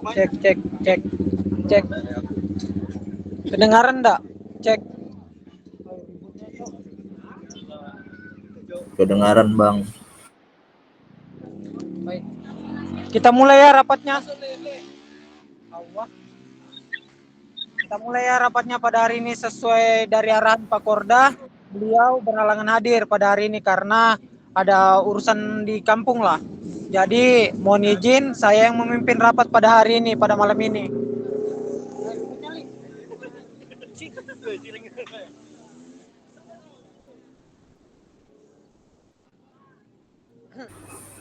Cek, cek, cek, cek. Kedengaran enggak? Cek. Kedengaran Bang. Baik. Kita mulai ya rapatnya. Allah. Kita mulai ya rapatnya pada hari ini sesuai dari arahan Pak Korda. Beliau berhalangan hadir pada hari ini karena ada urusan di kampung lah. Jadi mohon izin saya yang memimpin rapat pada hari ini, pada malam ini.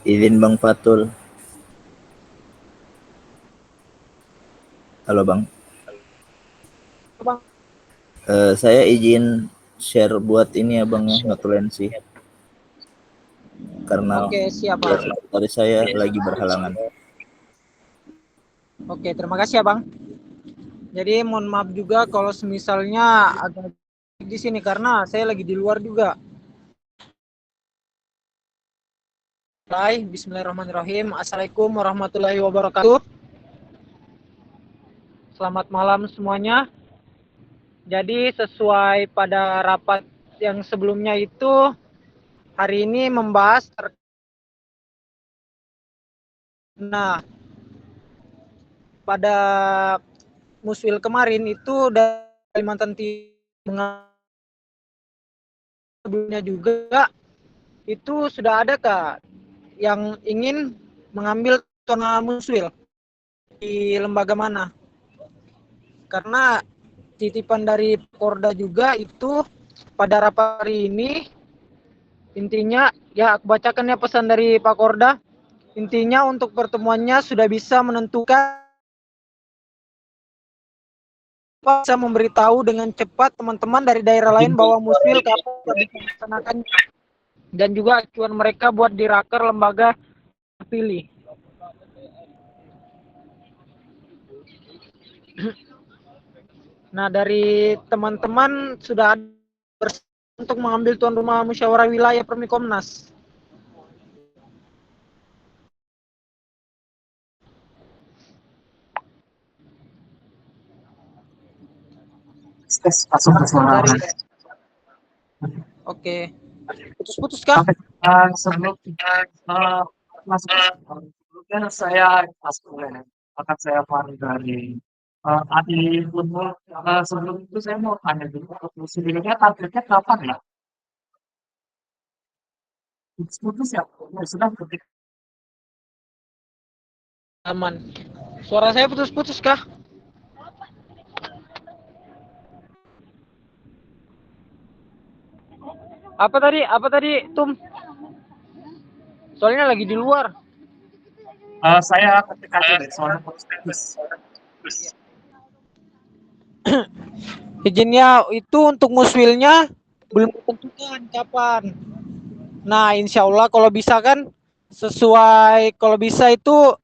Izin Bang Fatul. Halo Bang. Bang. Saya izin share buat ini ya Bang ya, notulensi. Karena Oke, siap Bang. dari saya lagi berhalangan. Oke, terima kasih ya Bang. Jadi mohon maaf juga kalau semisalnya agak di sini karena saya lagi di luar juga. Baik, bismillahirrahmanirrahim. Assalamualaikum warahmatullahi wabarakatuh. Selamat malam semuanya. Jadi sesuai pada rapat yang sebelumnya itu hari ini membahas nah pada Muswil kemarin itu dari Kalimantan Timur sebelumnya juga itu sudah ada Kak yang ingin mengambil tuan Muswil di lembaga mana? Karena titipan dari Korda juga itu pada rapat hari ini intinya ya aku bacakan ya pesan dari Pak Korda. Intinya untuk pertemuannya sudah bisa menentukan bisa memberitahu dengan cepat teman-teman dari daerah lain bahwa Muswil kapan bisa dilaksanakan dan juga acuan mereka buat di raker lembaga terpilih. Nah, dari teman-teman sudah ada untuk mengambil tuan rumah musyawarah wilayah Permikomnas. Dari oke. Putus-putus kah? Sebelum masuk sebelumnya saya akan saya panggil dari Adi Purwo. Sebelum itu saya mau tanya dulu, sebenarnya targetnya kapan ya? Putus ya, sudah ketik. Aman. Suara saya putus-putus kah? Apa tadi? Apa tadi, Tum? Soalnya lagi di luar. Saya ketik aja deh, soalnya putus. Izinnya itu untuk muswilnya belum ditentukan kapan. Nah, insya Allah kalau bisa kan sesuai kalau bisa itu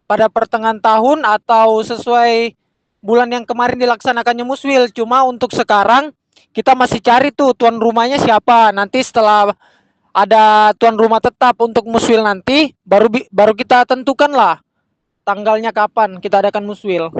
pada pertengahan tahun atau sesuai bulan yang kemarin dilaksanakannya muswil. Cuma untuk sekarang kita masih cari tuh tuan rumahnya siapa. Nanti setelah ada tuan rumah tetap untuk muswil nanti baru kita tentukan lah tanggalnya kapan kita adakan muswil.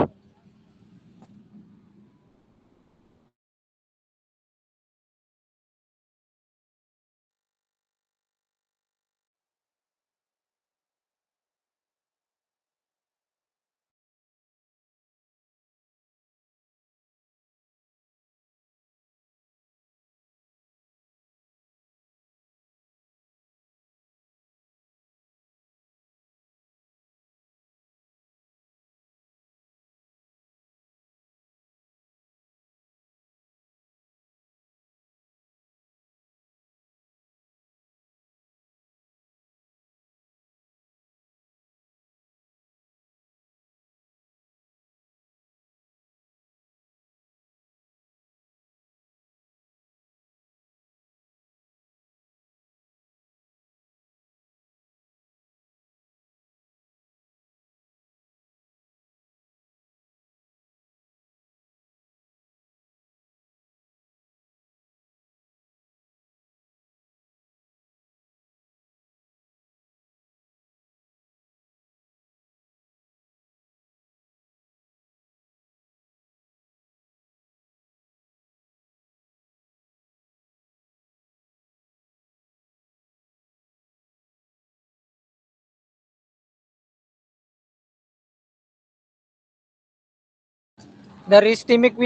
dari Stimik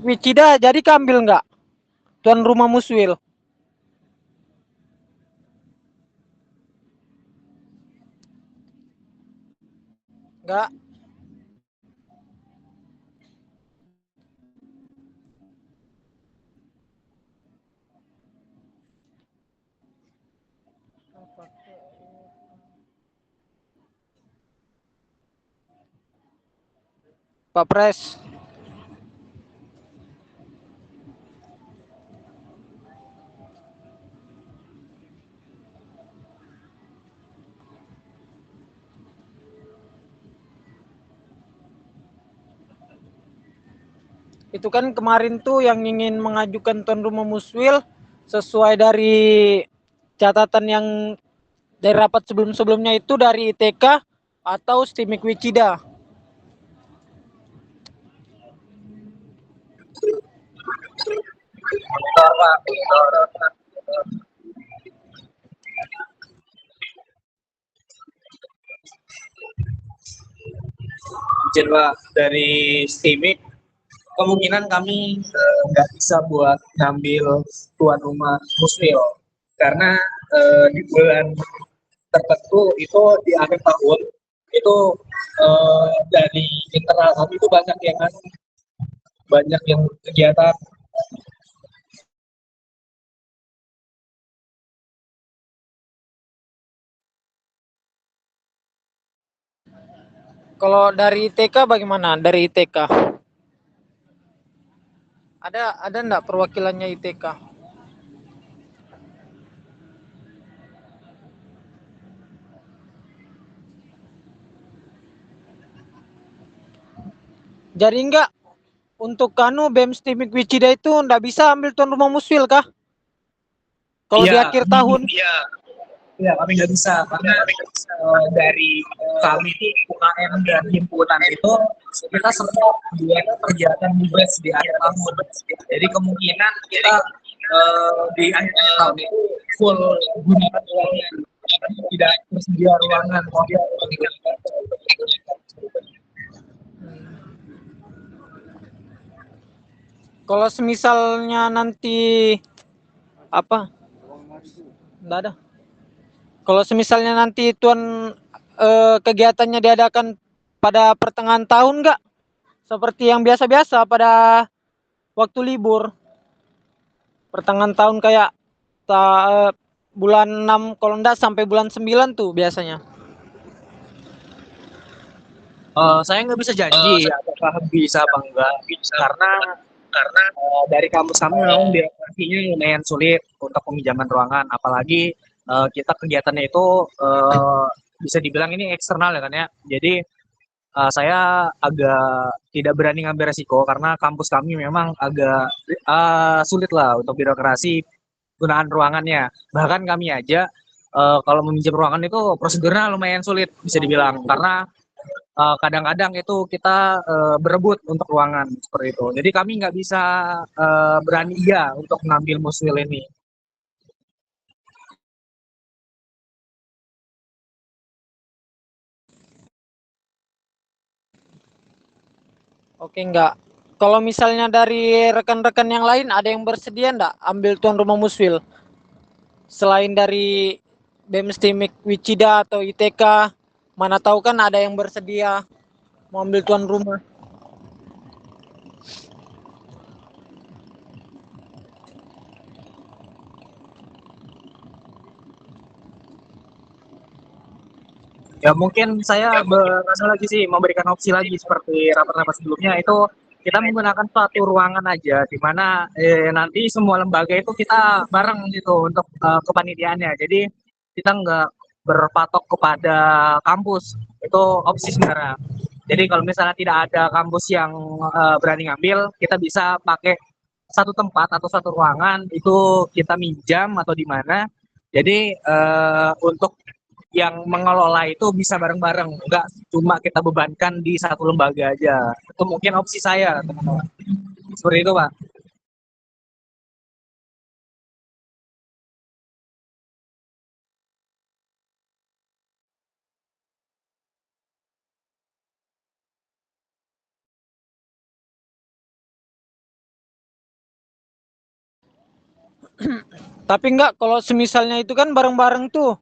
Wicida jadi kambil nggak tuan rumah Muswil? Nggak. Pak Pres. Itu kan kemarin tuh yang ingin mengajukan tuan rumah Muswil sesuai dari catatan yang dari rapat sebelum-sebelumnya itu dari ITK atau Stimik Wicida. Izin Pak, dari Stimik kemungkinan kami nggak bisa buat ngambil tuan rumah Muswil karena di bulan tertentu itu di akhir tahun itu dari internal kami itu banyak yang kegiatan. Kalau dari ITK bagaimana? Dari ITK ada enggak perwakilannya ITK? Jadi enggak untuk BEM Stimik Wicida itu enggak bisa ambil tuan rumah Muswil kah? Kalau di Iya, akhir tahun? iya kami nggak bisa karena dari kami itu UKM dan himpunan itu kita semua buat kegiatan bebas di akhir tahun. Jadi kemungkinan kita di akhir tahun itu full gunakan ruangan, tidak tersedia ruangan. Kalau semisalnya nanti apa? Enggak ada. Kalau semisalnya nanti tuan kegiatannya diadakan pada pertengahan tahun enggak? Seperti yang biasa-biasa pada waktu libur. Pertengahan tahun kayak bulan 6 kalau enggak sampai bulan 9 tuh biasanya. Saya nggak bisa janji apakah bisa apa enggak karena dari kampus kami memang birokrasinya lumayan sulit untuk peminjaman ruangan, apalagi kita kegiatannya itu bisa dibilang ini eksternal ya kan ya. Jadi saya agak tidak berani ngambil resiko karena kampus kami memang agak sulit lah untuk birokrasi gunaan ruangannya. Bahkan kami aja kalau meminjam ruangan itu prosedurnya lumayan sulit bisa dibilang karena kadang-kadang itu kita berebut untuk ruangan seperti itu. Jadi kami nggak bisa berani iya untuk mengambil Muswil ini. Oke enggak. Kalau misalnya dari rekan-rekan yang lain ada yang bersedia enggak ambil tuan rumah Muswil? Selain dari BEM Stimik Wicida atau ITK, mana tahu kan ada yang bersedia mau ambil tuan rumah. Ya mungkin saya berasa lagi sih memberikan opsi lagi seperti rapat-rapat sebelumnya itu kita menggunakan suatu ruangan aja di mana nanti semua lembaga itu kita bareng gitu untuk kepanitiaannya. Jadi kita nggak berpatok kepada kampus itu opsi sebenarnya. Jadi kalau misalnya tidak ada kampus yang berani ngambil, kita bisa pakai satu tempat atau satu ruangan itu kita minjam atau di mana. Jadi untuk yang mengelola itu bisa bareng-bareng, nggak cuma kita bebankan di satu lembaga aja. Itu mungkin opsi saya, teman-teman. Seperti itu, Pak. Tapi enggak, kalau semisalnya itu kan bareng-bareng tuh.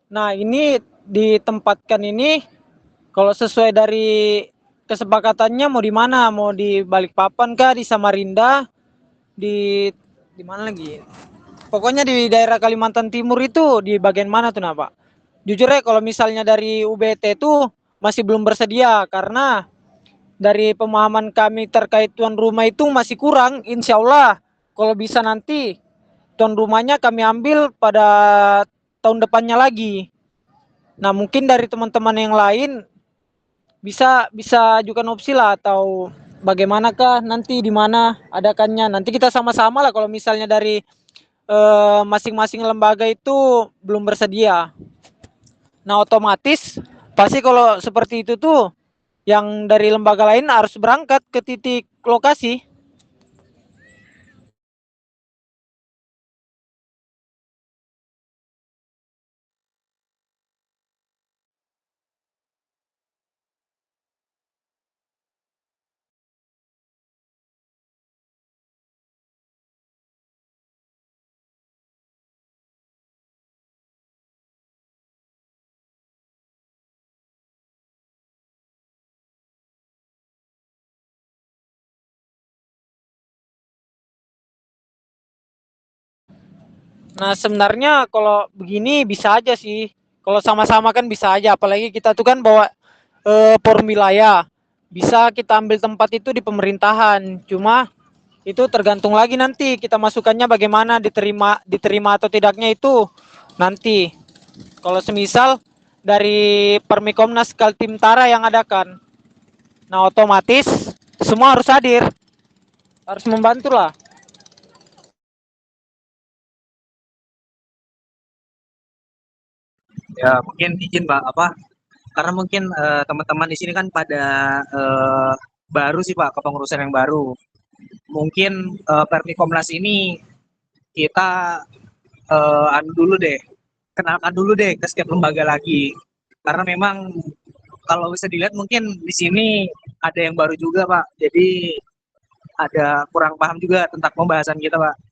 Nah, ini ditempatkan ini kalau sesuai dari kesepakatannya mau di mana? Mau di Balikpapan kah, di Samarinda, di mana lagi? Pokoknya di daerah Kalimantan Timur itu di bagian mana tuh, nah, Pak? Jujur ya kalau misalnya dari UBT itu masih belum bersedia karena dari pemahaman kami terkait tuan rumah itu masih kurang. Insya Allah kalau bisa nanti tuan rumahnya kami ambil pada tahun depannya lagi. Nah, mungkin dari teman-teman yang lain bisa bisa ajukan opsi lah, atau bagaimanakah nanti di mana adakannya. Nanti kita sama-sama lah kalau misalnya dari masing-masing lembaga itu belum bersedia. Nah, otomatis pasti kalau seperti itu tuh yang dari lembaga lain harus berangkat ke titik lokasi. Nah, sebenarnya kalau begini bisa aja sih. Kalau sama-sama kan bisa aja, apalagi kita tuh kan bawa forum wilayah. Bisa kita ambil tempat itu di pemerintahan. Cuma itu tergantung lagi nanti kita masukannya bagaimana, diterima atau tidaknya itu nanti. Kalau semisal dari Permikomnas Kaltimtara yang adakan, nah otomatis semua harus hadir, harus membantu lah. Ya mungkin izin Pak, karena mungkin teman-teman di sini kan pada baru sih Pak, kepengurusan yang baru. Mungkin Permikomnas ini kita anu dulu deh, kenalkan dulu deh ke setiap lembaga lagi. Karena memang kalau bisa dilihat mungkin di sini ada yang baru juga Pak. Jadi ada kurang paham juga tentang pembahasan kita Pak.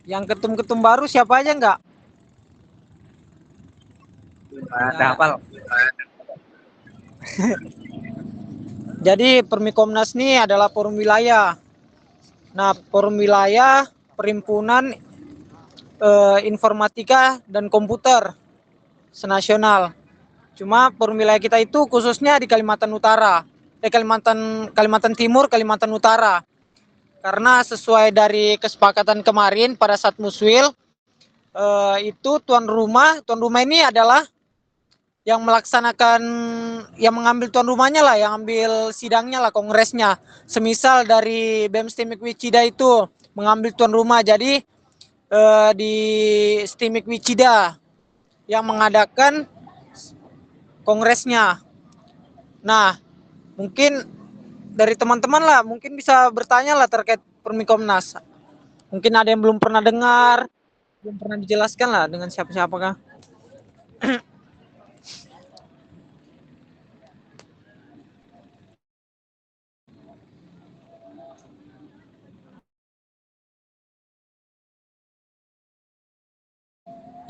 Yang ketum-ketum baru siapa aja enggak? Ada hafal. Jadi Permikomnas ini adalah forum wilayah. Nah, forum wilayah perhimpunan informatika dan komputer senasional. Cuma forum wilayah kita itu khususnya di Kalimantan Utara, Kalimantan Timur, Kalimantan Utara. Karena sesuai dari kesepakatan kemarin pada saat muswil, itu tuan rumah ini adalah yang melaksanakan, yang mengambil tuan rumahnya lah, yang ambil sidangnya lah, kongresnya. Semisal dari BEM Stimik Wicida itu mengambil tuan rumah, jadi di Stimik Wicida yang mengadakan kongresnya. Nah, mungkin dari teman-teman lah, mungkin bisa bertanya lah terkait Permikomnas. Mungkin ada yang belum pernah dengar, belum pernah dijelaskan lah dengan siapa-siapakah.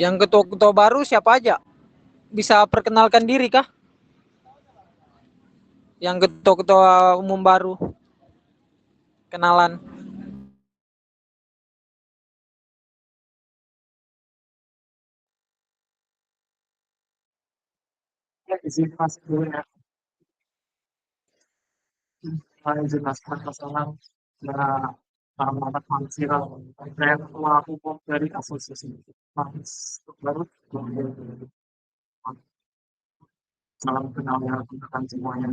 Yang ketua-ketua baru siapa aja? Bisa perkenalkan diri kah? Yang ketua-ketua umum baru. Kenalan. Ya, izin masuk dulu ya. Saya izin masuk masalah ya Muhammad Mansira, saya ketua umum dari asosiasi Mas baru. Salam kenal ya rekan semuanya.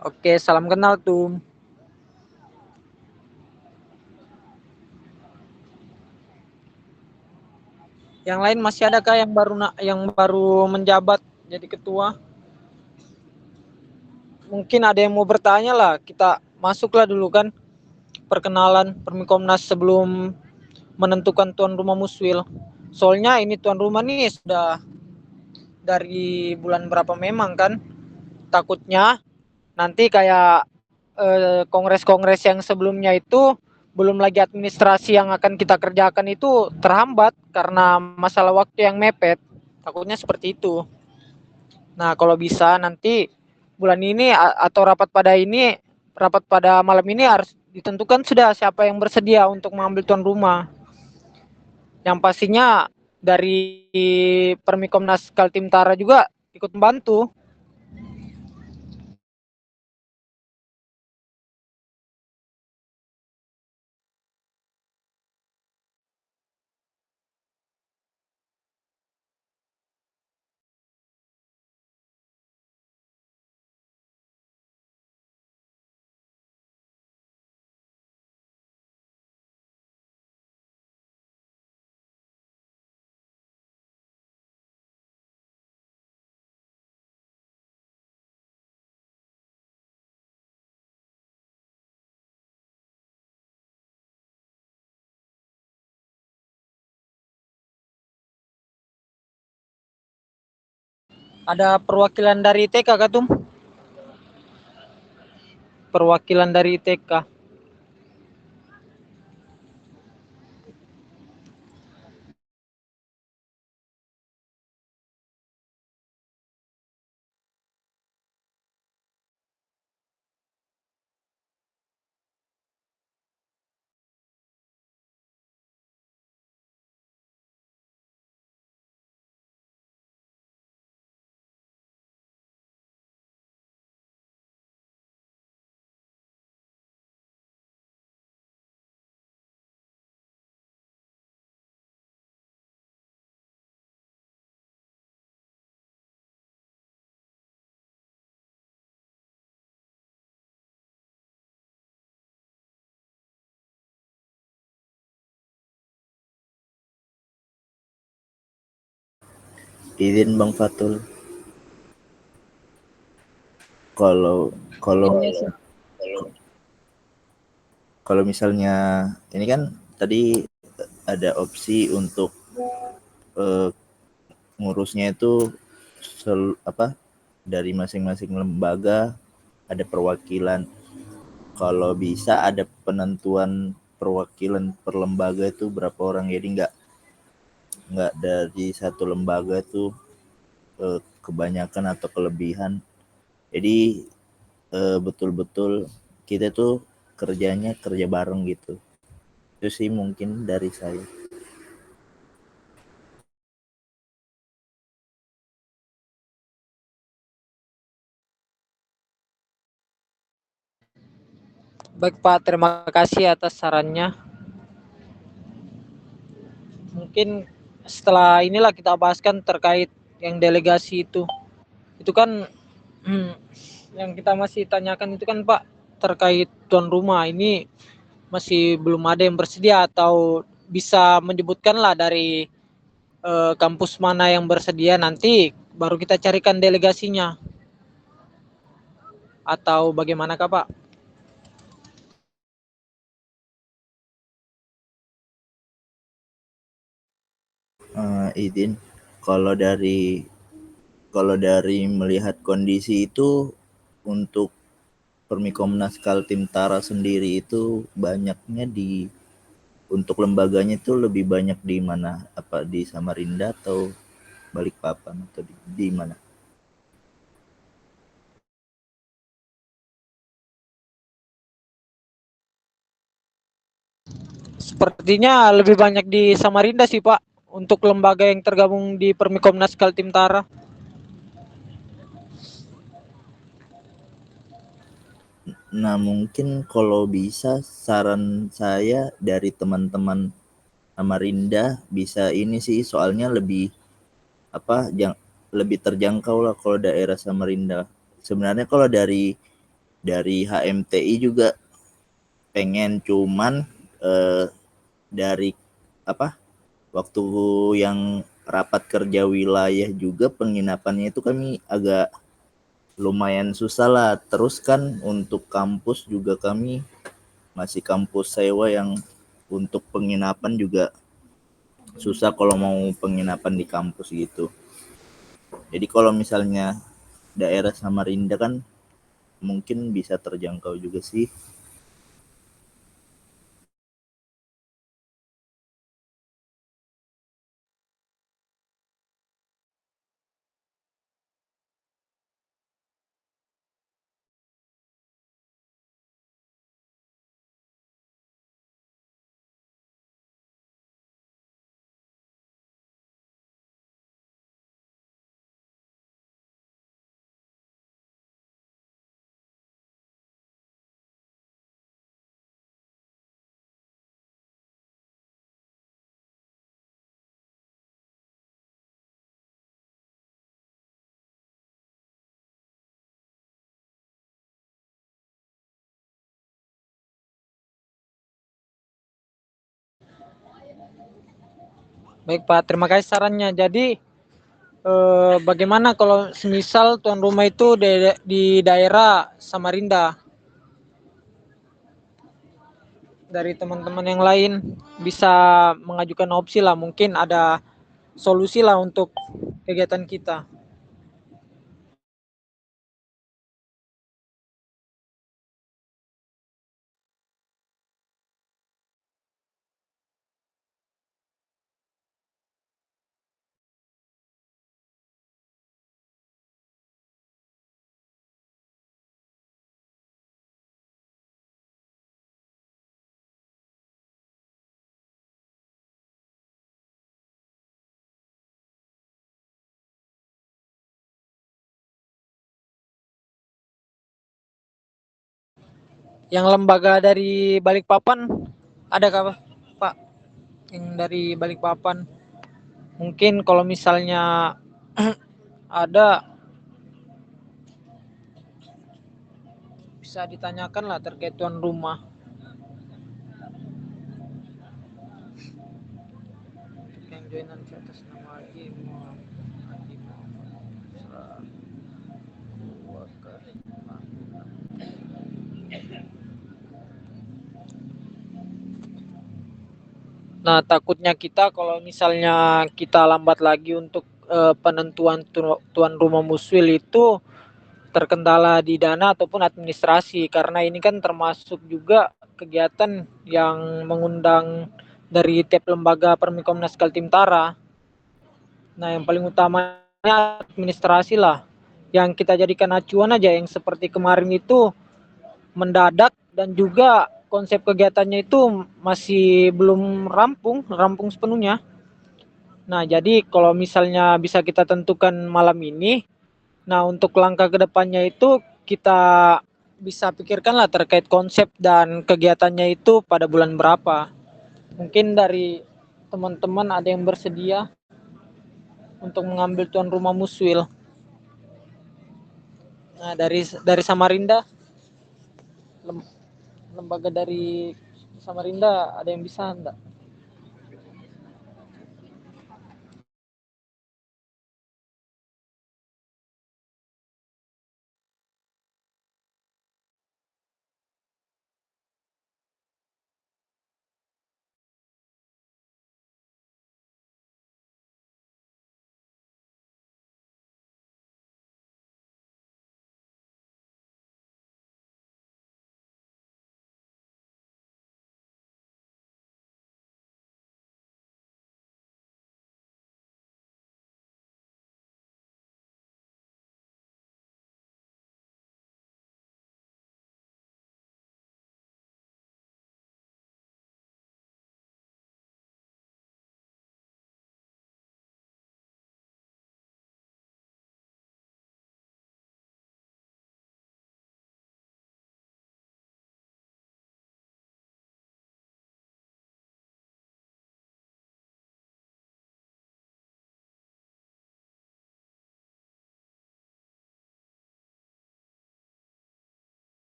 Oke, salam kenal tuh. Yang lain masih adakah yang baru menjabat jadi ketua? Mungkin ada yang mau bertanya lah, kita masuklah dulu kan perkenalan Permikomnas sebelum menentukan tuan rumah Muswil. Soalnya ini tuan rumah nih sudah dari bulan berapa memang kan. Takutnya nanti kayak kongres-kongres yang sebelumnya itu belum lagi administrasi yang akan kita kerjakan itu terhambat karena masalah waktu yang mepet. Takutnya seperti itu. Nah, kalau bisa nanti bulan ini atau rapat pada malam ini harus ditentukan sudah siapa yang bersedia untuk mengambil tuan rumah. Yang pastinya dari Permikomnas Kaltim Tara juga ikut membantu. Ada perwakilan dari TK kah, Tum? Perwakilan dari TK. Izin Bang Fatul. Kalau kalau kalau misalnya ini kan tadi ada opsi untuk ngurusnya itu dari masing-masing lembaga ada perwakilan. Kalau bisa ada penentuan perwakilan per lembaga itu berapa orang, jadi nggak dari satu lembaga tuh kebanyakan atau kelebihan. Jadi betul-betul kita tuh kerja bareng gitu. Itu sih mungkin dari saya. Baik Pak, terima kasih atas sarannya. Mungkin setelah inilah kita bahaskan terkait yang delegasi itu. Itu kan yang kita masih tanyakan itu kan Pak terkait tuan rumah ini masih belum ada yang bersedia atau bisa menyebutkan lah dari kampus mana yang bersedia, nanti baru kita carikan delegasinya atau bagaimanakah Pak? Izin, kalau dari melihat kondisi itu untuk Permikomnas Kaltim Tara sendiri itu banyaknya untuk lembaganya itu lebih banyak di mana? Apa di Samarinda atau Balikpapan atau di mana? Sepertinya lebih banyak di Samarinda sih Pak untuk lembaga yang tergabung di Permikomnas Kaltim Tara. Nah, mungkin kalau bisa saran saya dari teman-teman Samarinda bisa ini sih, soalnya lebih lebih terjangkau lah kalau daerah Samarinda. Sebenarnya kalau dari HMTI juga pengen, cuman dari waktu yang rapat kerja wilayah juga penginapannya itu kami agak lumayan susah lah. Terus kan untuk kampus juga kami masih kampus sewa yang untuk penginapan juga susah kalau mau penginapan di kampus gitu. Jadi kalau misalnya daerah Samarinda kan mungkin bisa terjangkau juga sih. Baik Pak, terima kasih sarannya. Jadi bagaimana kalau semisal tuan rumah itu di daerah Samarinda? Dari teman-teman yang lain bisa mengajukan opsi lah, mungkin ada solusi lah untuk kegiatan kita. Yang lembaga dari Balikpapan adakah Pak? Yang dari Balikpapan mungkin kalau misalnya ada bisa ditanyakan lah terkait tuan rumah. Yang joinan ke atas nama Haji Nah, takutnya kita kalau misalnya kita lambat lagi untuk penentuan tuan rumah muswil itu terkendala di dana ataupun administrasi, karena ini kan termasuk juga kegiatan yang mengundang dari tiap lembaga Permikomnas Kaltim Tara. Nah, yang paling utamanya administrasi lah, yang kita jadikan acuan aja, yang seperti kemarin itu mendadak dan juga konsep kegiatannya itu masih belum rampung sepenuhnya. Nah, jadi kalau misalnya bisa kita tentukan malam ini, nah untuk langkah kedepannya itu kita bisa pikirkanlah terkait konsep dan kegiatannya itu pada bulan berapa. Mungkin dari teman-teman ada yang bersedia untuk mengambil tuan rumah muswil. Nah, dari Samarinda, lembaga dari Samarinda ada yang bisa enggak?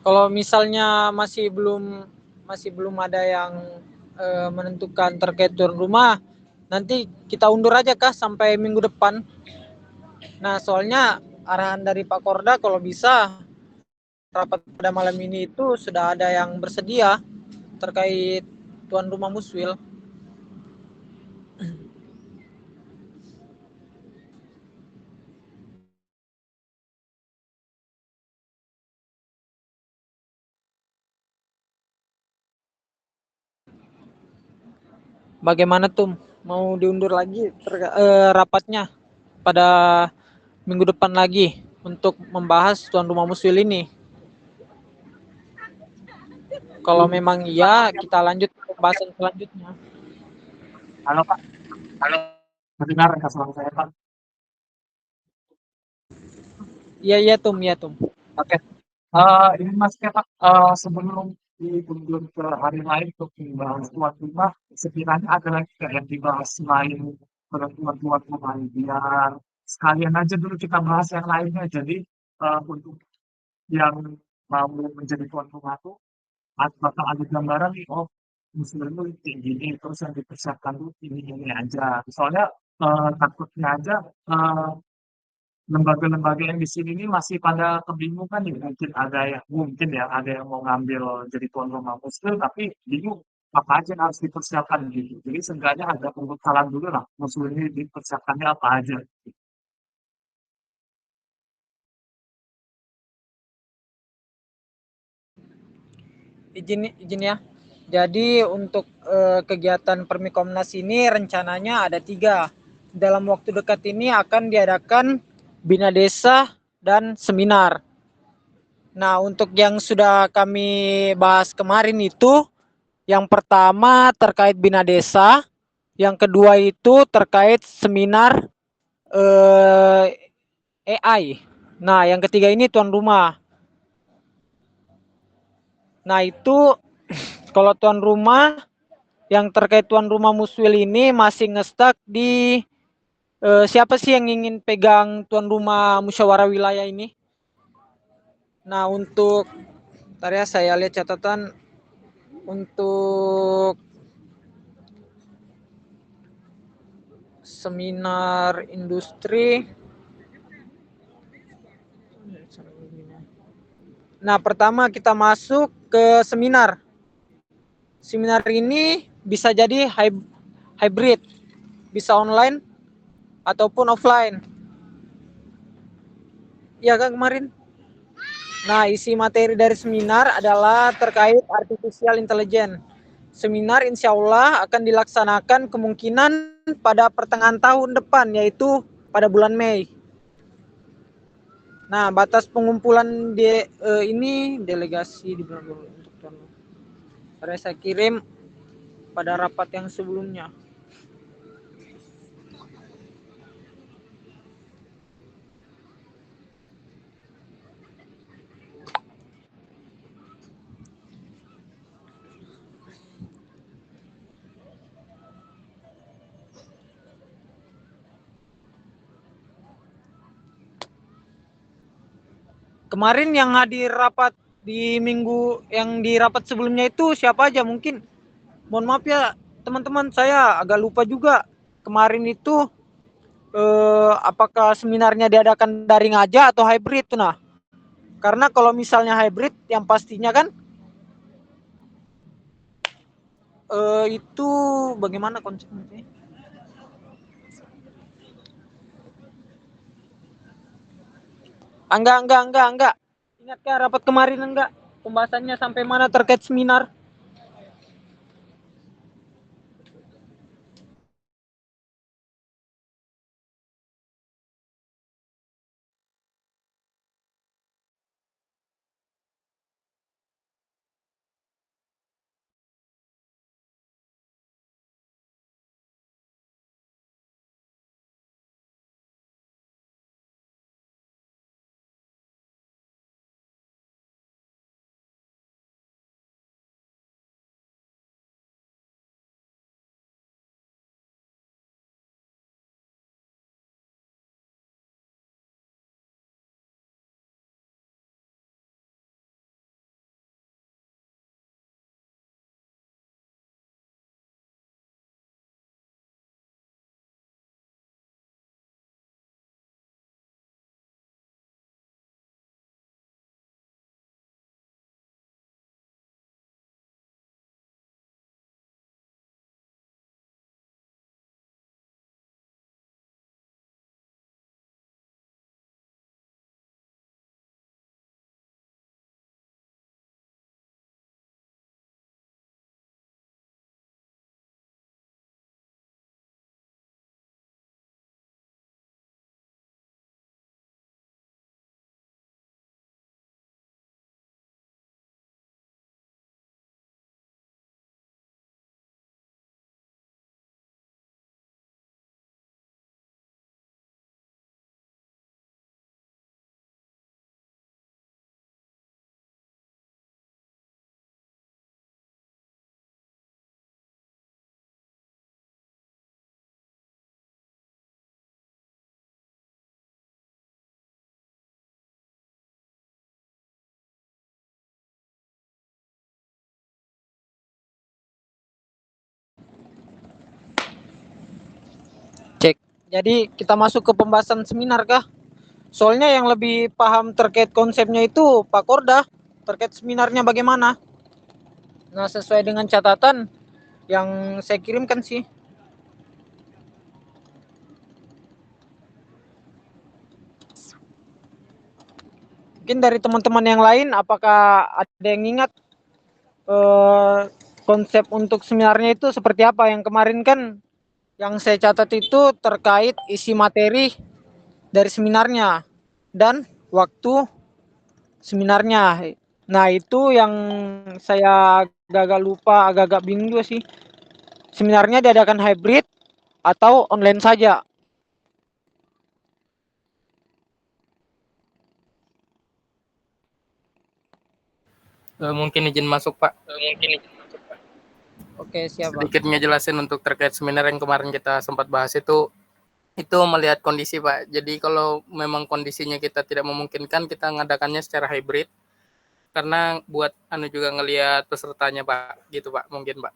Kalau misalnya masih belum ada yang menentukan terkait tuan rumah, nanti kita undur aja kah sampai minggu depan. Nah, soalnya arahan dari Pak Korda kalau bisa rapat pada malam ini itu sudah ada yang bersedia terkait tuan rumah Muswil. Bagaimana tuh? Mau diundur lagi rapatnya pada minggu depan lagi untuk membahas tuan rumah Muswil ini. Kalau memang iya, kita lanjut ke pembahasan selanjutnya. Halo Pak, halo. Mendengar nggak suara saya Pak? Iya Tum, iya Tum. Oke. Ini Mas Pak, sebelum dikunjung ke hari lain untuk membahas tuan rumah, sekiranya ada lagi nggak yang dibahas selain tuan rumah ini? Biar sekalian aja dulu kita bahas yang lainnya. Jadi untuk yang mau menjadi tuan rumah tuh bakal ada gambaran nih, oh Muslim itu kayak gini, terus yang dipersiapkan tuh ini aja. Soalnya takutnya aja eh, lembaga-lembaga yang di sini ini masih pada kebingungan nih. Mungkin ada yang mau ngambil jadi tuan rumah Muslim, tapi bingung apa aja yang harus dipersiapkan gitu. Jadi seenggaknya ada pembekalan dulu lah, Muslim ini dipersiapkannya apa aja. Izin ya. Jadi untuk kegiatan Permikomnas ini rencananya ada 3. Dalam waktu dekat ini akan diadakan Bina Desa dan seminar. Nah, untuk yang sudah kami bahas kemarin itu, yang pertama terkait Bina Desa, yang kedua itu terkait seminar AI. Nah, yang ketiga ini tuan rumah. Nah, itu kalau tuan rumah, yang terkait tuan rumah Muswil ini masih ngestak di siapa sih yang ingin pegang tuan rumah musyawarah wilayah ini? Nah, untuk ntar ya saya lihat catatan untuk seminar industri. Nah, pertama kita masuk ke seminar. Seminar ini bisa jadi hybrid, bisa online ataupun offline. Iya kan kemarin? Nah, isi materi dari seminar adalah terkait artificial intelligence. Seminar insya Allah akan dilaksanakan kemungkinan pada pertengahan tahun depan, yaitu pada bulan Mei. Nah, batas pengumpulan ini delegasi di bulan untuk tuan. Saya kirim pada rapat yang sebelumnya. Kemarin yang hadir rapat di minggu yang di rapat sebelumnya itu siapa aja? Mungkin mohon maaf ya teman-teman, saya agak lupa juga kemarin itu apakah seminarnya diadakan daring aja atau hybrid tuh. Nah, karena kalau misalnya hybrid yang pastinya kan itu bagaimana konsepnya? Enggak. Ingatkah rapat kemarin enggak? Pembahasannya sampai mana terkait seminar? Jadi kita masuk ke pembahasan seminar kah? Soalnya yang lebih paham terkait konsepnya itu Pak Korda, terkait seminarnya bagaimana. Nah, sesuai dengan catatan yang saya kirimkan sih. Mungkin dari teman-teman yang lain, apakah ada yang ingat konsep untuk seminarnya itu seperti apa? Yang kemarin kan yang saya catat itu terkait isi materi dari seminarnya dan waktu seminarnya. Nah, itu yang saya agak lupa, agak bingung juga sih. Seminarnya diadakan hybrid atau online saja? Mungkin izin masuk Pak. Oke, siap Pak. Sedikit ngejelasin untuk terkait seminar yang kemarin kita sempat bahas itu melihat kondisi Pak. Jadi kalau memang kondisinya kita tidak memungkinkan, kita ngadakannya secara hybrid. Karena buat juga ngelihat pesertanya Pak, gitu Pak, mungkin Pak.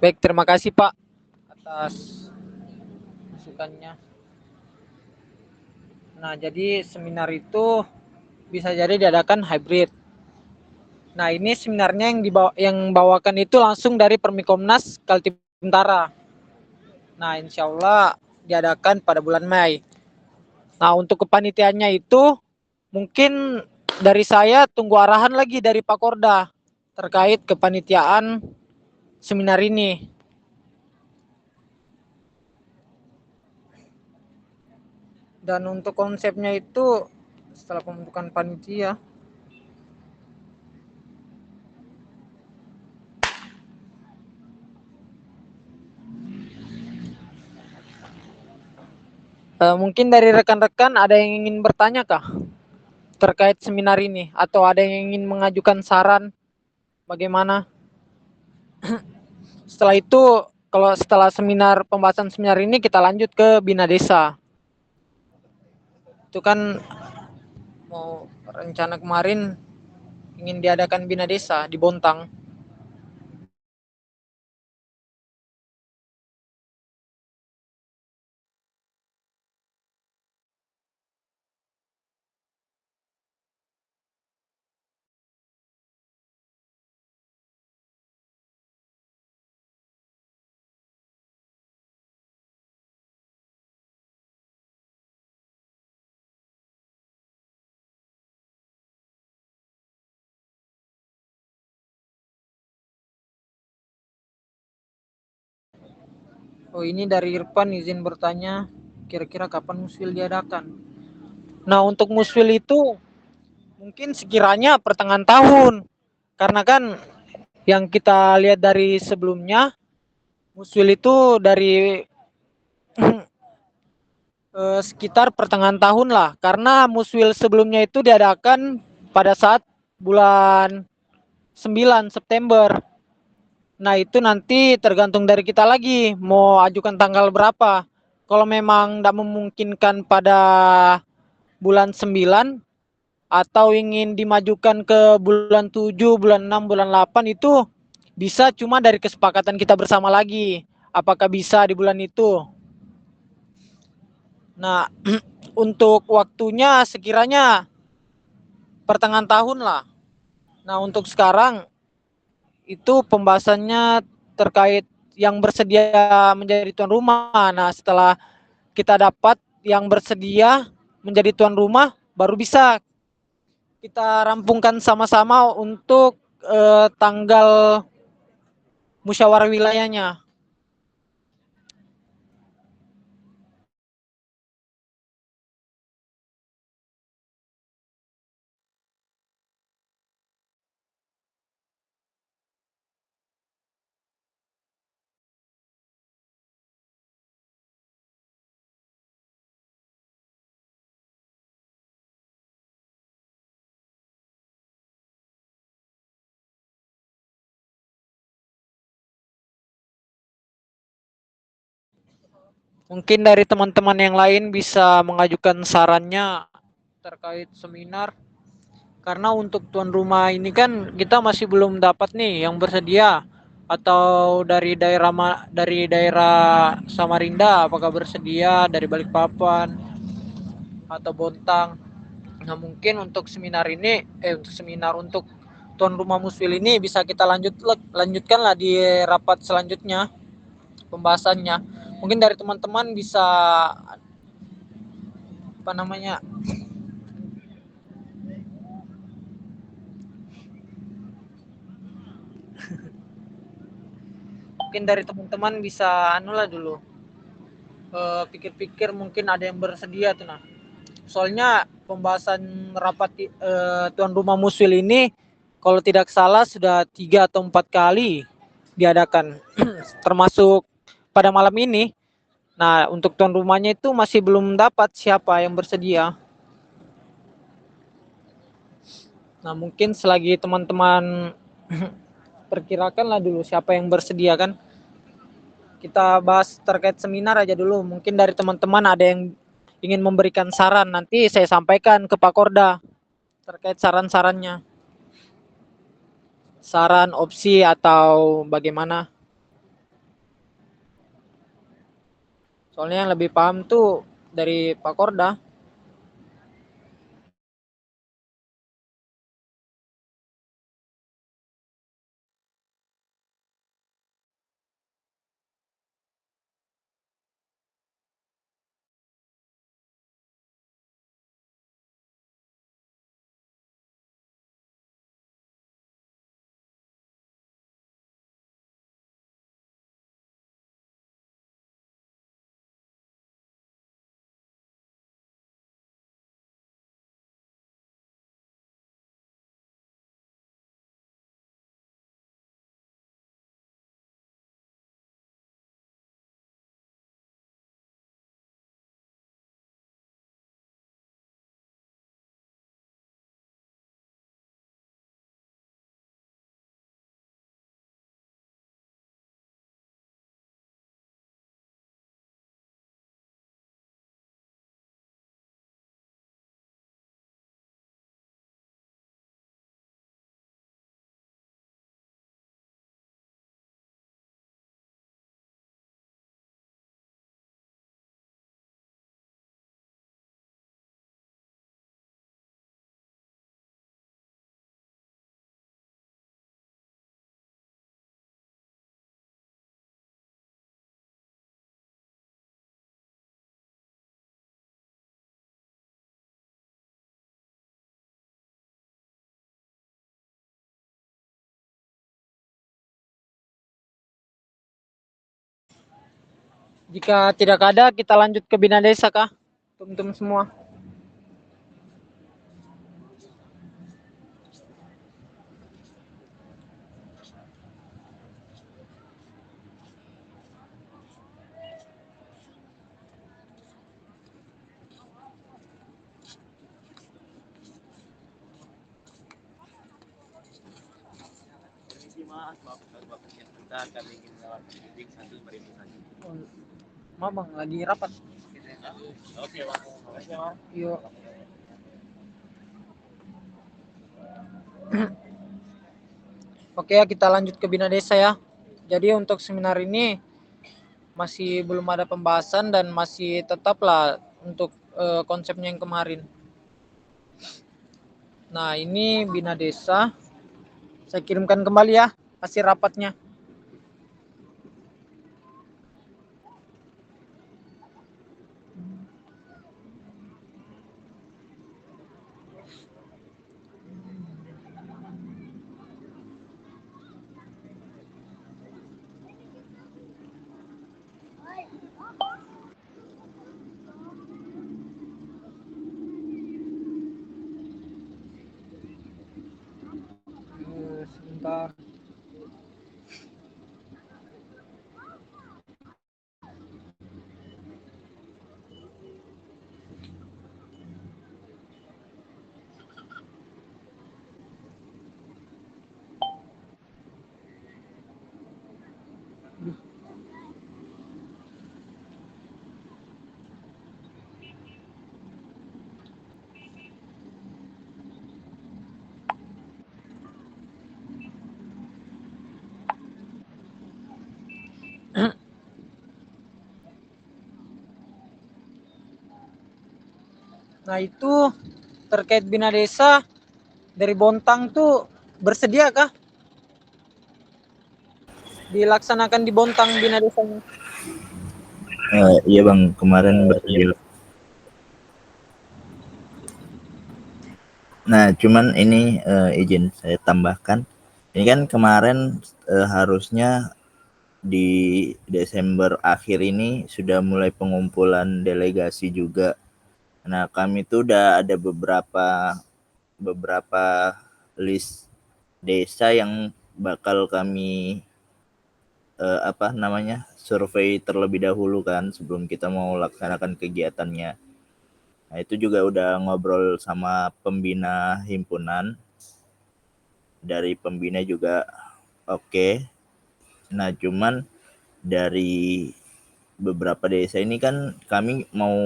Baik, terima kasih Pak atas masukannya. Nah, jadi seminar itu bisa jadi diadakan hybrid. Nah, ini seminarnya yang bawakan itu langsung dari Permikomnas Kaltim Utara. Nah, insya Allah diadakan pada bulan Mei. Nah, untuk kepanitiaannya itu mungkin dari saya tunggu arahan lagi dari Pak Korda terkait kepanitiaan seminar ini. Dan untuk konsepnya itu setelah pembentukan panitia, mungkin dari rekan-rekan ada yang ingin bertanya kah terkait seminar ini, atau ada yang ingin mengajukan saran bagaimana? Setelah itu, kalau setelah pembahasan seminar ini kita lanjut ke Bina Desa. Itu kan mau rencana kemarin ingin diadakan Bina Desa di Bontang. Oh, ini dari Irfan izin bertanya, kira-kira kapan muswil diadakan? Nah, untuk muswil itu mungkin sekiranya pertengahan tahun. Karena kan yang kita lihat dari sebelumnya, muswil itu dari sekitar pertengahan tahun lah. Karena muswil sebelumnya itu diadakan pada saat bulan 9 September. Nah, itu nanti tergantung dari kita lagi mau ajukan tanggal berapa. Kalau memang tidak memungkinkan pada bulan 9 atau ingin dimajukan ke bulan 7, bulan 6, bulan 8 itu bisa cuma dari kesepakatan kita bersama lagi. Apakah bisa di bulan itu? Nah, untuk waktunya sekiranya pertengahan tahun lah. Nah, untuk sekarang itu pembahasannya terkait yang bersedia menjadi tuan rumah. Nah, setelah kita dapat yang bersedia menjadi tuan rumah, baru bisa kita rampungkan sama-sama untuk tanggal musyawarah wilayahnya. Mungkin dari teman-teman yang lain bisa mengajukan sarannya terkait seminar. Karena untuk tuan rumah ini kan kita masih belum dapat nih yang bersedia, atau dari daerah Samarinda apakah bersedia, dari Balikpapan atau Bontang. Nah, mungkin untuk seminar ini untuk tuan rumah Muswil ini bisa kita lanjutkan lah di rapat selanjutnya pembahasannya. Mungkin dari teman-teman bisa apa namanya mungkin dari teman-teman bisa anulah dulu pikir-pikir, mungkin ada yang bersedia tuh. Nah, soalnya pembahasan rapat tuan rumah Muswil ini kalau tidak salah sudah 3 atau 4 kali diadakan termasuk pada malam ini. Nah, untuk tuan rumahnya itu masih belum dapat siapa yang bersedia. Nah, mungkin selagi teman-teman perkirakanlah dulu siapa yang bersedia kan. Kita bahas terkait seminar aja dulu. Mungkin dari teman-teman ada yang ingin memberikan saran, nanti saya sampaikan ke Pak Korda terkait saran-sarannya. Saran, opsi, atau bagaimana. Soalnya yang lebih paham tuh dari Pak Korda. Jika tidak ada, kita lanjut ke Bina Desa kah? Teman-teman semua. Maaf bang, lagi rapat. Oke, Mas. Makasih, Mas. Yuk. Oke ya, kita lanjut ke Bina Desa ya. Jadi untuk seminar ini masih belum ada pembahasan dan masih tetaplah untuk konsepnya yang kemarin. Nah, ini Bina Desa. Saya kirimkan kembali ya hasil rapatnya. Sebentar. Nah itu terkait Bina Desa dari Bontang tuh bersedia kah dilaksanakan di Bontang Bina Desanya? Iya Bang, kemarin bersedia. Nah, cuman ini izin saya tambahkan. Ini kan kemarin harusnya di Desember akhir ini sudah mulai pengumpulan delegasi juga. Nah, kami tuh udah ada beberapa list desa yang bakal kami survei terlebih dahulu kan sebelum kita mau laksanakan kegiatannya. Nah, itu juga udah ngobrol sama pembina himpunan. Dari pembina juga oke. Nah, cuman dari beberapa desa ini kan kami mau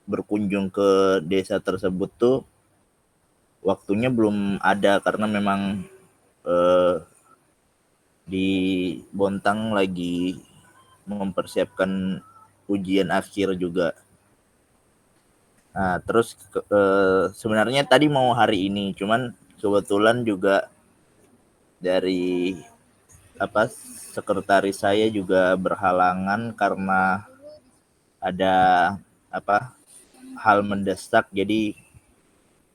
berkunjung ke desa tersebut tuh waktunya belum ada karena memang eh, di Bontang lagi mempersiapkan ujian akhir juga. Nah, terus sebenarnya tadi mau hari ini, cuman kebetulan juga dari sekretaris saya juga berhalangan karena ada hal mendesak, jadi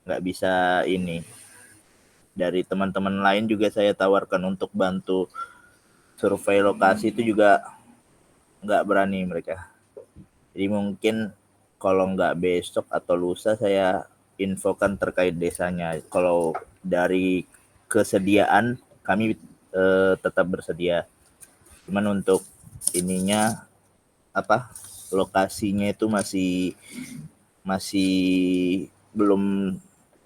nggak bisa ini. Dari teman-teman lain juga saya tawarkan untuk bantu survei lokasi, itu juga nggak berani mereka. Jadi mungkin kalau nggak besok atau lusa saya infokan terkait desanya. Kalau dari kesediaan kami tetap bersedia. Cuman untuk ininya lokasinya itu masih belum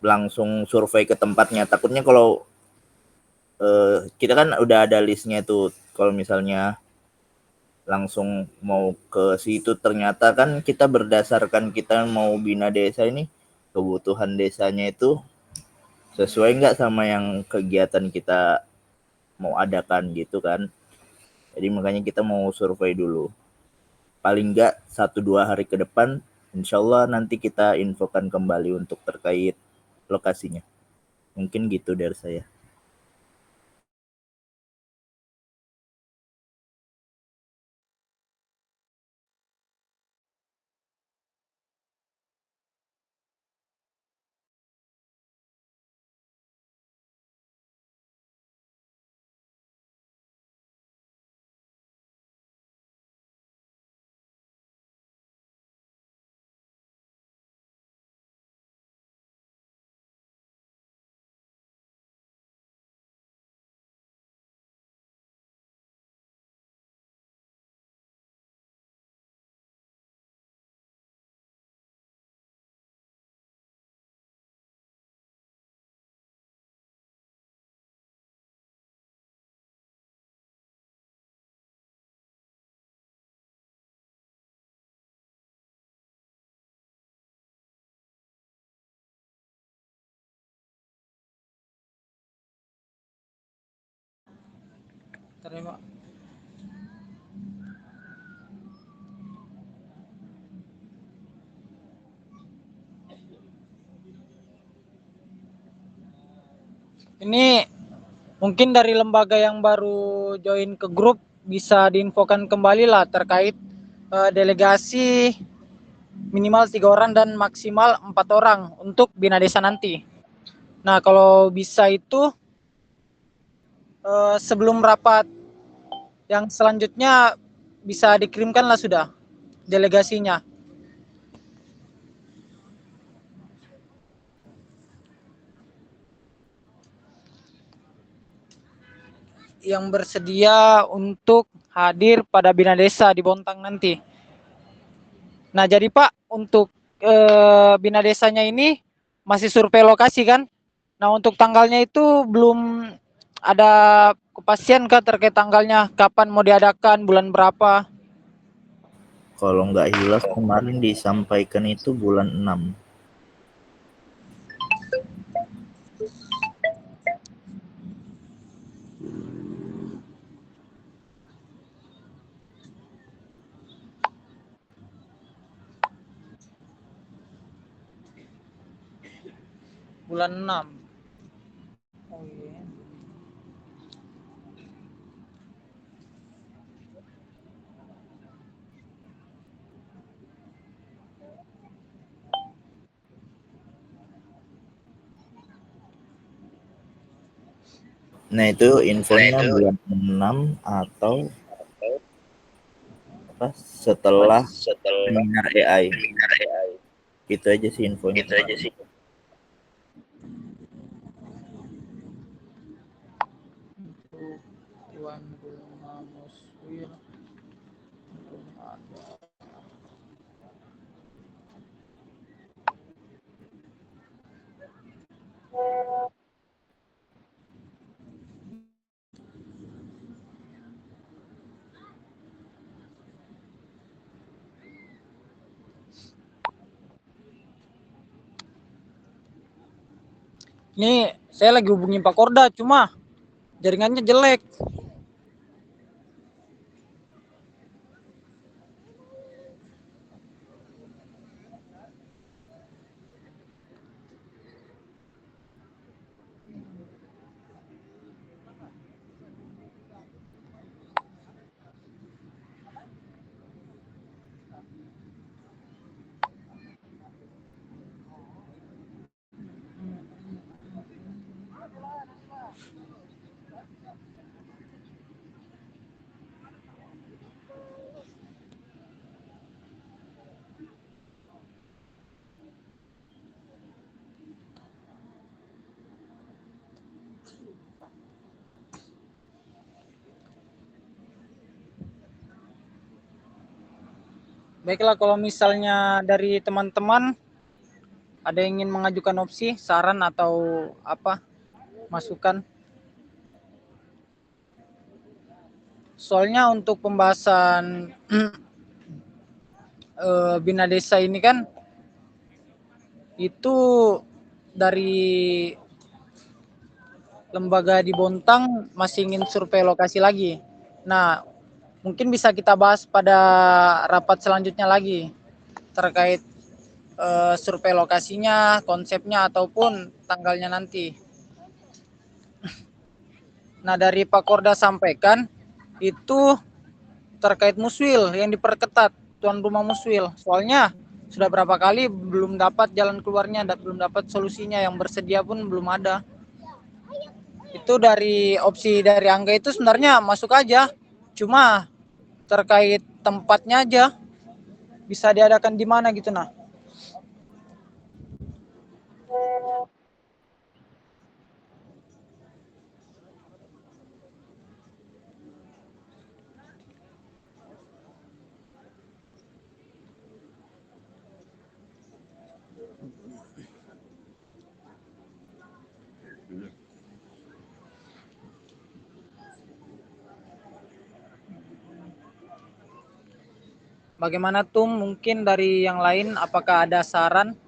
langsung survei ke tempatnya. Takutnya kalau kita kan udah ada listnya itu, kalau misalnya langsung mau ke situ ternyata kan kita berdasarkan kita mau bina desa ini kebutuhan desanya itu sesuai nggak sama yang kegiatan kita mau adakan gitu kan. Jadi makanya kita mau survei dulu. Paling nggak 1-2 hari ke depan, insya Allah nanti kita infokan kembali untuk terkait lokasinya. Mungkin gitu dari saya. Terima. Ini mungkin dari lembaga yang baru join ke grup bisa diinfokan kembali lah terkait delegasi minimal 3 orang dan maksimal 4 orang untuk Bina Desa nanti. Nah kalau bisa itu sebelum rapat yang selanjutnya bisa dikirimkan lah sudah delegasinya. Yang bersedia untuk hadir pada Bina Desa di Bontang nanti. Nah jadi Pak, untuk Bina Desanya ini masih survei lokasi kan? Nah untuk tanggalnya itu belum ada kepastian kah terkait tanggalnya, kapan mau diadakan, bulan berapa? Kalau nggak hilaf kemarin disampaikan itu bulan 6. bulan 6. Oh iya. Nah itu infonya bulan 6 atau apa setelah seminar AI. Itu aja sih infonya. Untuk tuan rumah Muswil belum ada. Ini saya lagi hubungi Pak Korda, cuma jaringannya jelek. Baiklah, kalau misalnya dari teman-teman ada yang ingin mengajukan opsi, saran atau apa, masukan. Soalnya untuk pembahasan Bina Desa ini kan itu dari lembaga di Bontang masih ingin survei lokasi lagi. Nah, mungkin bisa kita bahas pada rapat selanjutnya lagi terkait survei lokasinya, konsepnya ataupun tanggalnya nanti. Nah, dari Pak Korda sampaikan itu terkait muswil yang diperketat, tuan rumah muswil. Soalnya sudah berapa kali belum dapat jalan keluarnya, belum dapat solusinya, yang bersedia pun belum ada. Itu dari opsi dari Angga itu sebenarnya masuk aja, cuma terkait tempatnya aja bisa diadakan di mana gitu. Nah, bagaimana tuh mungkin dari yang lain, apakah ada saran?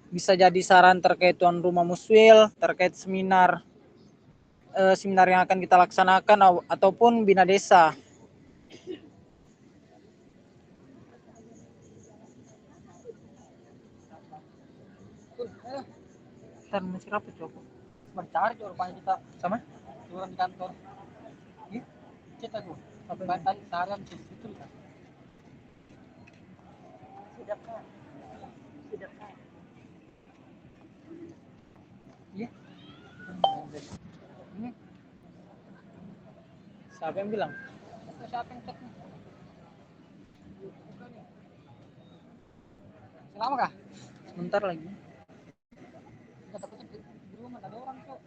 Bisa jadi saran terkait tuan rumah muswil, terkait seminar yang akan kita laksanakan ataupun Bina Desa. Kita masih rapat coba. Mencari rupanya kita sama turun di kantor. Kita tuh sampai tadi saran itu kan. Tidak kan? Tidak kan? Iya. Ini siapa yang bilang? Siapa yang cek? Selama kah? Sebentar lagi. Kita takutnya di rumah ada orang kok.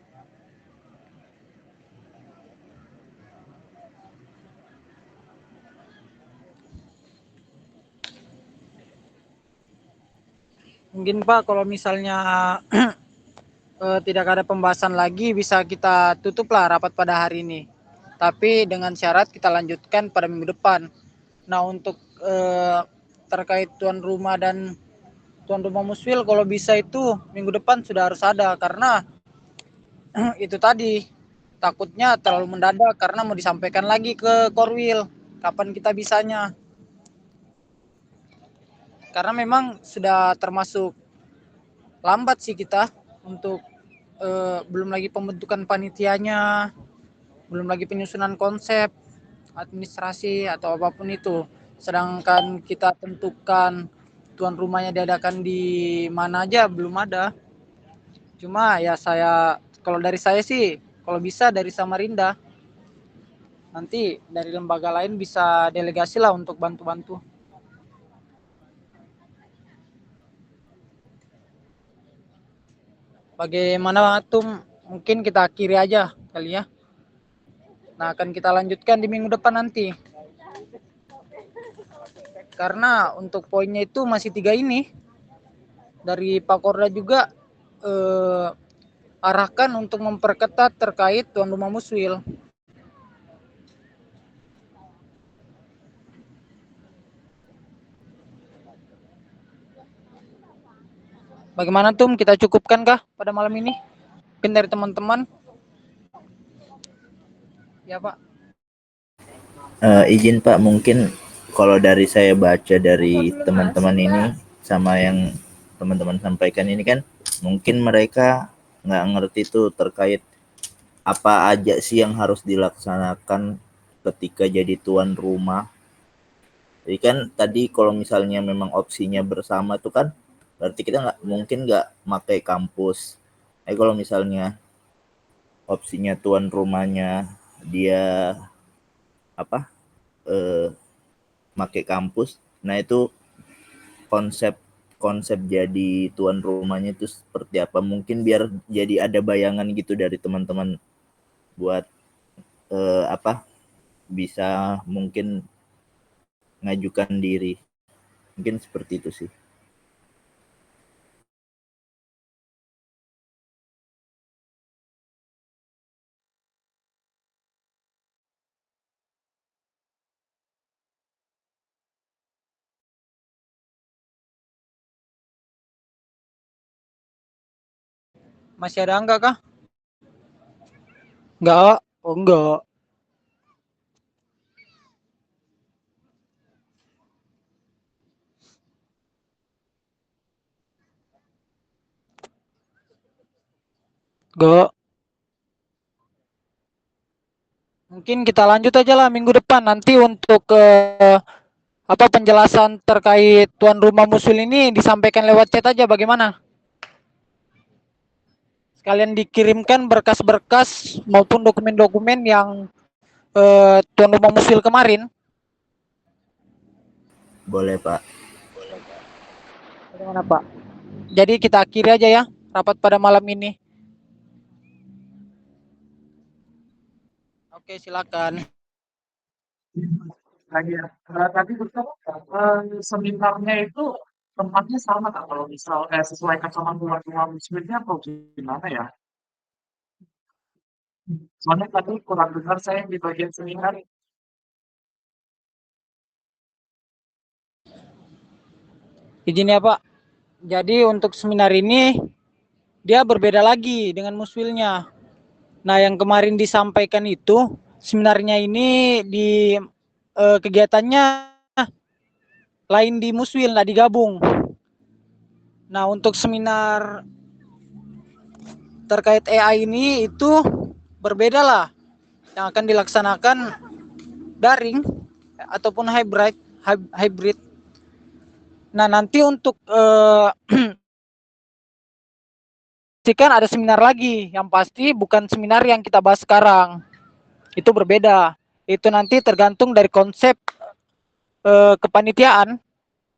Mungkin Pak kalau misalnya tidak ada pembahasan lagi bisa kita tutuplah rapat pada hari ini. Tapi dengan syarat kita lanjutkan pada minggu depan. Nah untuk terkait tuan rumah dan tuan rumah muswil kalau bisa itu minggu depan sudah harus ada karena itu tadi takutnya terlalu mendadak karena mau disampaikan lagi ke Korwil kapan kita bisanya. Karena memang sudah termasuk lambat sih kita untuk belum lagi pembentukan panitianya, belum lagi penyusunan konsep administrasi atau apapun itu. Sedangkan kita tentukan tuan rumahnya diadakan di mana aja belum ada. Cuma ya kalau dari saya sih kalau bisa dari Samarinda. Nanti dari lembaga lain bisa delegasi lah untuk bantu-bantu. Bagaimana tuh mungkin kita akhiri aja kali ya. Nah, akan kita lanjutkan di minggu depan nanti. Karena untuk poinnya itu masih 3 ini. Dari Pak Korda juga arahkan untuk memperketat terkait tuan rumah muswil. Bagaimana Tum, kita cukupkan kah pada malam ini? Mungkin dari teman-teman. Ya Pak. Izin Pak, mungkin kalau dari saya baca dari teman-teman ini sama yang teman-teman sampaikan ini kan mungkin mereka nggak ngerti tuh terkait apa aja sih yang harus dilaksanakan ketika jadi tuan rumah. Jadi kan tadi kalau misalnya memang opsinya bersama tuh kan berarti kita nggak pakai kampus. Kalau misalnya opsinya tuan rumahnya dia apa pakai kampus, nah itu konsep jadi tuan rumahnya itu seperti apa, mungkin biar jadi ada bayangan gitu dari teman-teman buat bisa mungkin ngajukan diri, mungkin seperti itu sih. Masih ada enggak kah? Enggak. Oh enggak. Enggak. Mungkin kita lanjut aja lah minggu depan nanti untuk penjelasan terkait tuan rumah muswil ini disampaikan lewat chat aja bagaimana? Sekalian dikirimkan berkas-berkas maupun dokumen-dokumen yang tuan rumah muswil kemarin. Boleh Pak. Bagaimana Pak? Jadi kita akhiri aja ya rapat pada malam ini. Oke, silakan. Lagi ya. Tadi Gustavo, seminarnya itu tempatnya sama tak kalau misal sesuaikan sama tuan rumah muslimnya atau gimana ya? Soalnya tadi kurang dengar saya di bagian seminar. Izin ya Pak. Jadi untuk seminar ini dia berbeda lagi dengan muswilnya. Nah, yang kemarin disampaikan itu seminarnya ini di kegiatannya lain di muswil, nggak digabung. Nah, untuk seminar terkait AI ini itu berbeda lah, yang akan dilaksanakan daring ataupun hybrid. Nah, nanti untuk kan ada seminar lagi, yang pasti bukan seminar yang kita bahas sekarang. Itu berbeda. Itu nanti tergantung dari konsep kepanitiaan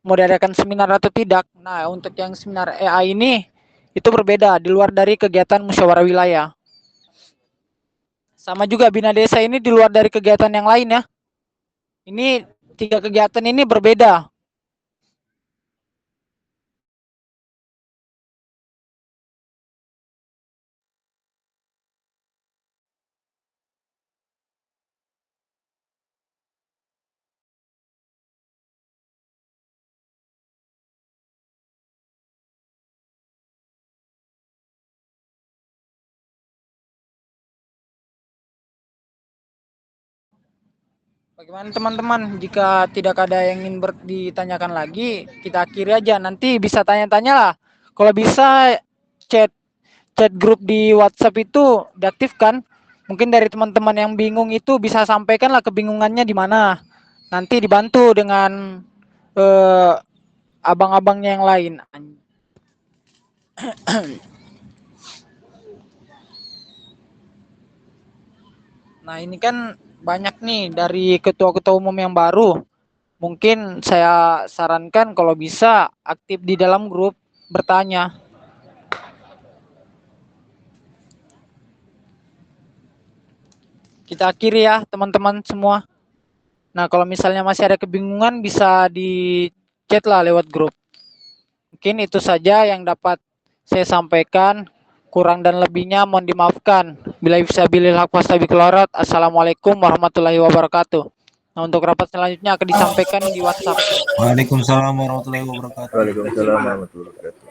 mau diadakan seminar atau tidak. Nah, untuk yang seminar AI ini itu berbeda di luar dari kegiatan musyawarah wilayah. Sama juga Bina Desa ini di luar dari kegiatan yang lain ya. Ini 3 kegiatan ini berbeda. Bagaimana teman-teman? Jika tidak ada yang ingin ditanyakan lagi, kita akhiri aja. Nanti bisa tanya-tanya lah kalau bisa chat chat grup di WhatsApp itu diaktifkan. Mungkin dari teman-teman yang bingung itu bisa sampaikanlah kebingungannya di mana. Nanti dibantu dengan abang-abangnya yang lain. Nah, ini kan banyak nih dari ketua-ketua umum yang baru. Mungkin saya sarankan kalau bisa aktif di dalam grup bertanya. Kita akhiri ya teman-teman semua. Nah, kalau misalnya masih ada kebingungan bisa di chat lah lewat grup. Mungkin itu saja yang dapat saya sampaikan. Kurang dan lebihnya mohon dimaafkan. Bila bisa bilil haq fastabiqul khairat. Assalamualaikum warahmatullahi wabarakatuh. Nah, untuk rapat selanjutnya akan disampaikan di WhatsApp. Waalaikumsalam warahmatullahi wabarakatuh. Waalaikumsalam warahmatullahi wabarakatuh.